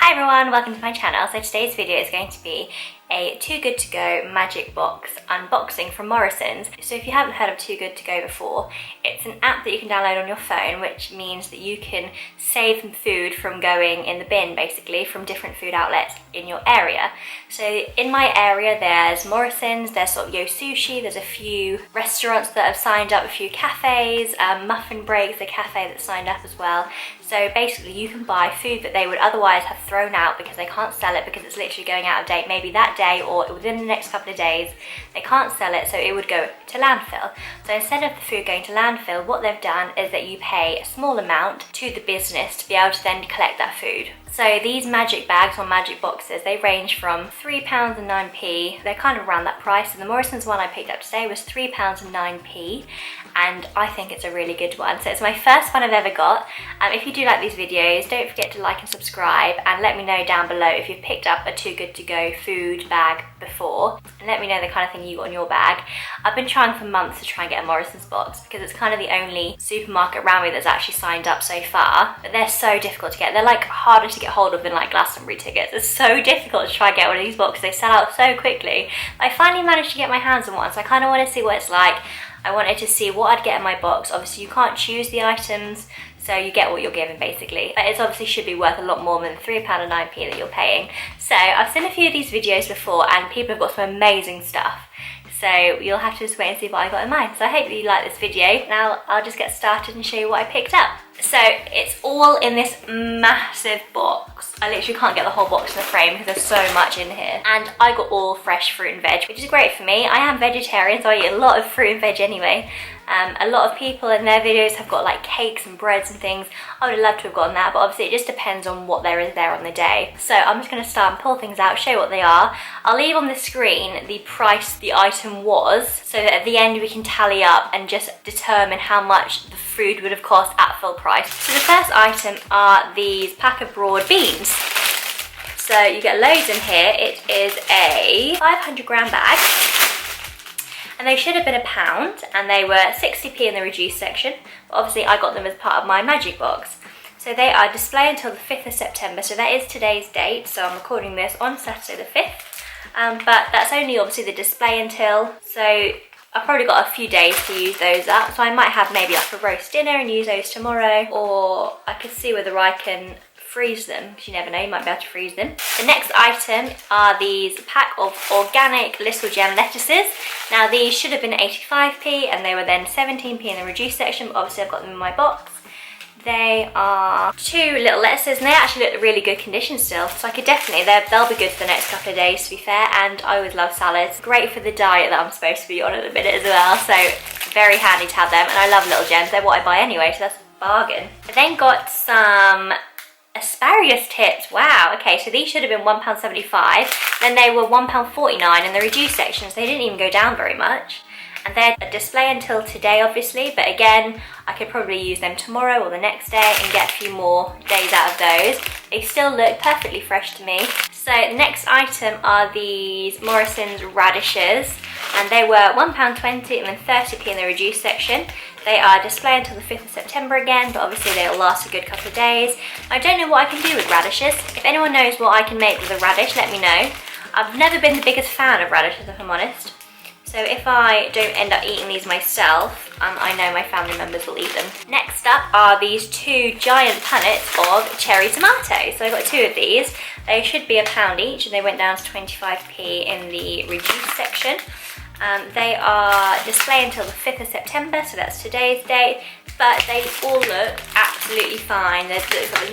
Hi everyone, welcome to my channel. So today's video is going to be a Too Good To Go magic box unboxing from Morrison's. So if you haven't heard of Too Good To Go before, it's an app that you can download on your phone, which means that you can save food from going in the bin, basically, from different food outlets in your area. So in my area there's Morrison's, there's sort of Yo Sushi, there's a few restaurants that have signed up, a few cafes, Muffin Breaks, a cafe that's signed up as well. So basically you can buy food that they would otherwise have thrown out because they can't sell it because it's literally going out of date maybe that day or within the next couple of days. They can't sell it, so it would go to landfill. So instead of the food going to landfill, what they've done is that you pay a small amount to the business to be able to then collect that food. So these magic bags or magic boxes, they range from £3.09. They're kind of around that price. And the Morrison's one I picked up today was £3.09, and I think it's a really good one. So it's my first one I've ever got. If you do like these videos, don't forget to like and subscribe, and let me know down below if you've picked up a Too Good To Go food bag before, and let me know the kind of thing you got in your bag. I've been trying for months to try and get a Morrison's box because it's kind of the only supermarket around me that's actually signed up so far, but they're so difficult to get. They're like harder to get hold of than like Glastonbury tickets. It's so difficult to try and get one of these boxes. They sell out so quickly. I finally managed to get my hands on one, so I kind of want to see what it's like. I wanted to see what I'd get in my box. Obviously you can't choose the items, so you get what you're given basically. But it obviously should be worth a lot more than £3.09 that you're paying. So I've seen a few of these videos before and people have got some amazing stuff. So you'll have to just wait and see what I got in mine. So I hope that you like this video. Now I'll just get started and show you what I picked up. So it's all in this massive box. I literally can't get the whole box in the frame because there's so much in here. And I got all fresh fruit and veg, which is great for me. I am vegetarian, so I eat a lot of fruit and veg anyway. A lot of people in their videos have got like cakes and breads and things. I would have loved to have gotten that, but obviously it just depends on what there is there on the day. So I'm just going to start and pull things out, show you what they are. I'll leave on the screen the price the item was, so that at the end we can tally up and just determine how much the food would have cost at full price. So the first item are these pack of broad beans. So you get loads in here. It is a 500 gram bag. And they should have been £1, and they were 60p in the reduced section. But obviously I got them as part of my magic box. So they are display until the 5th of September. So that is today's date. So I'm recording this on Saturday the 5th. But that's only obviously the display until. So I've probably got a few days to use those up. So I might have maybe like a roast dinner and use those tomorrow. Or I could see whether I can freeze them, because you never know, you might be able to freeze them. The next item are these pack of organic Little Gem lettuces. Now these should have been 85p and they were then 17p in the reduced section, but obviously I've got them in my box. They are 2 little lettuces and they actually look in really good condition still, so I could definitely, they'll be good for the next couple of days to be fair, and I always love salads. Great for the diet that I'm supposed to be on at the minute as well, so very handy to have them, and I love Little Gems, they're what I buy anyway, so that's a bargain. I then got some asparagus tips. Wow, okay, so these should have been £1.75, then they were £1.49 in the reduced section, so they didn't even go down very much. And they're a display until today obviously, but again I could probably use them tomorrow or the next day and get a few more days out of those. They still look perfectly fresh to me. So the next item are these Morrison's radishes, and they were £1.20 and then 30p in the reduced section. They are display until the 5th of September again, but obviously they'll last a good couple of days. I don't know what I can do with radishes. If anyone knows what I can make with a radish, let me know. I've never been the biggest fan of radishes, if I'm honest. So if I don't end up eating these myself, I know my family members will eat them. Next up are these 2 giant punnets of cherry tomatoes. So I got 2 of these. They should be £1 each, and they went down to 25p in the reduced section. They are display until the 5th of September, so that's today's date, but they all look absolutely fine. There's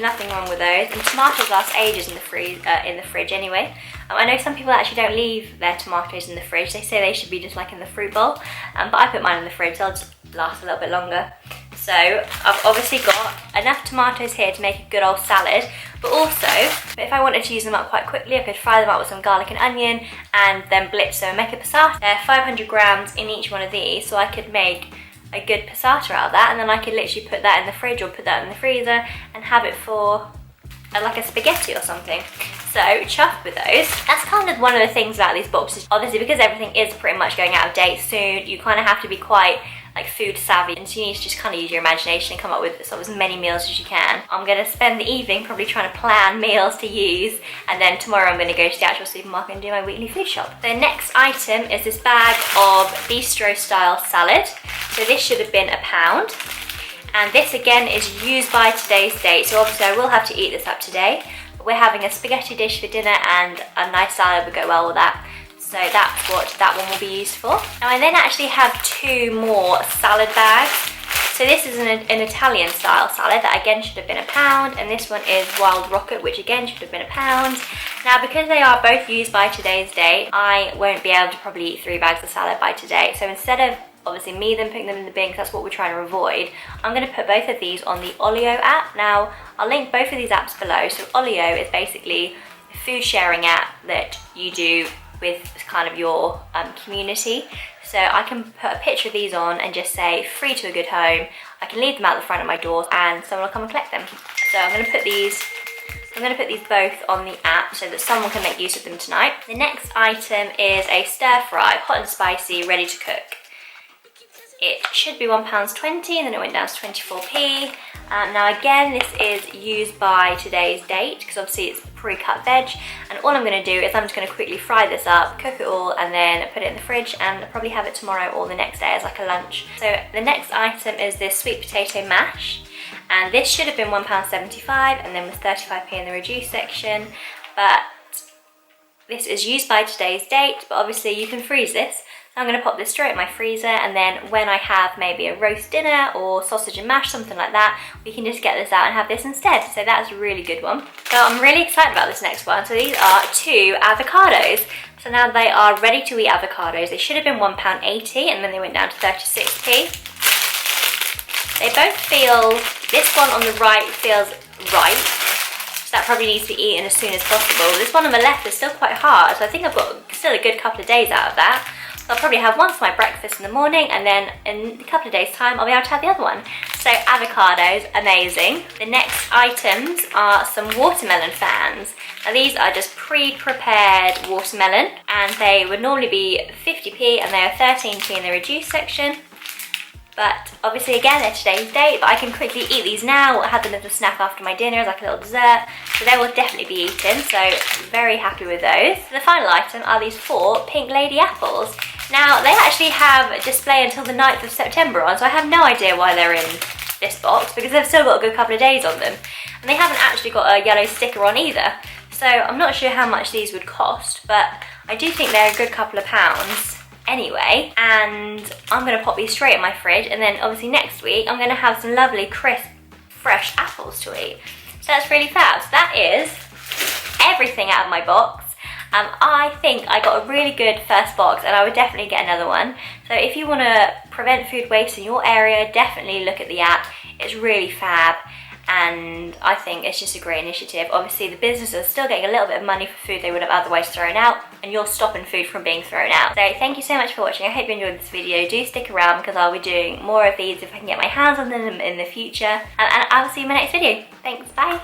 nothing wrong with those, and tomatoes last ages in the fridge anyway. I know some people actually don't leave their tomatoes in the fridge. They say they should be just like in the fruit bowl, but I put mine in the fridge, so they'll just last a little bit longer. So I've obviously got enough tomatoes here to make a good old salad, but also if I wanted to use them up quite quickly, I could fry them up with some garlic and onion and then blitz them and make a passata. They're 500 grams in each one of these, so I could make a good passata out of that, and then I could literally put that in the fridge or put that in the freezer and have it for like a spaghetti or something. So chuffed with those. That's kind of one of the things about these boxes. Obviously because everything is pretty much going out of date soon, you kind of have to be quite like food savvy, and so you need to just kind of use your imagination and come up with sort of as many meals as you can. I'm going to spend the evening probably trying to plan meals to use, and then tomorrow I'm going to go to the actual supermarket and do my weekly food shop. The next item is this bag of bistro style salad. So this should have been £1. And this again is used by today's date, so obviously I will have to eat this up today. But we're having a spaghetti dish for dinner and a nice salad would go well with that. So that's what that one will be used for. Now I then actually have 2 more salad bags. So this is an Italian style salad that again should have been £1, and this one is wild rocket, which again should have been £1. Now because they are both used by today's date, I won't be able to probably eat 3 bags of salad by today. So instead of obviously me then putting them in the bin, because that's what we're trying to avoid, I'm going to put both of these on the Olio app. Now I'll link both of these apps below. So Olio is basically a food sharing app that you do with kind of your community. So I can put a picture of these on and just say free to a good home. I can leave them out the front of my door and someone will come and collect them. So I'm going to put these both on the app so that someone can make use of them tonight. The next item is a stir fry, hot and spicy, ready to cook. It should be £1.20 and then it went down to 24p. Now again, this is used by today's date because obviously it's pre-cut veg, and all I'm going to do is I'm just going to quickly fry this up, cook it all, and then put it in the fridge and probably have it tomorrow or the next day as like a lunch. So the next item is this sweet potato mash, and this should have been £1.75 and then was 35p in the reduced section, but this is used by today's date, but obviously you can freeze this. I'm going to pop this straight in my freezer, and then when I have maybe a roast dinner or sausage and mash, something like that, we can just get this out and have this instead. So that's a really good one. So I'm really excited about this next one. So these are 2 avocados. So now they are ready to eat avocados. They should have been £1.80 and then they went down to 36p. They both feel, this one on the right feels right. So that probably needs to be eaten as soon as possible. This one on the left is still quite hard, so I think I've got still a good couple of days out of that. I'll probably have one for my breakfast in the morning, and then in a couple of days time I'll be able to have the other one. So avocados, amazing. The next items are some watermelon fans. Now these are just pre-prepared watermelon, and they would normally be 50p and they are 13p in the reduced section. But obviously again they're today's date, but I can quickly eat these now. I had them as a snack after my dinner as like a little dessert, so they will definitely be eaten, so very happy with those. The final item are these 4 pink lady apples. Now they actually have display until the 9th of September on, so I have no idea why they're in this box because they've still got a good couple of days on them, and they haven't actually got a yellow sticker on either. So I'm not sure how much these would cost, but I do think they're a good couple of pounds anyway, and I'm going to pop these straight in my fridge, and then obviously next week I'm going to have some lovely crisp fresh apples to eat. So that's really fab. So that is everything out of my box. I think I got a really good first box, and I would definitely get another one. So if you want to prevent food waste in your area, definitely look at the app. It's really fab, and I think it's just a great initiative. Obviously the businesses are still getting a little bit of money for food they would have otherwise thrown out, and you're stopping food from being thrown out. So thank you so much for watching. I hope you enjoyed this video. Do stick around because I'll be doing more of these if I can get my hands on them in the future, and I will see you in my next video. Thanks, bye.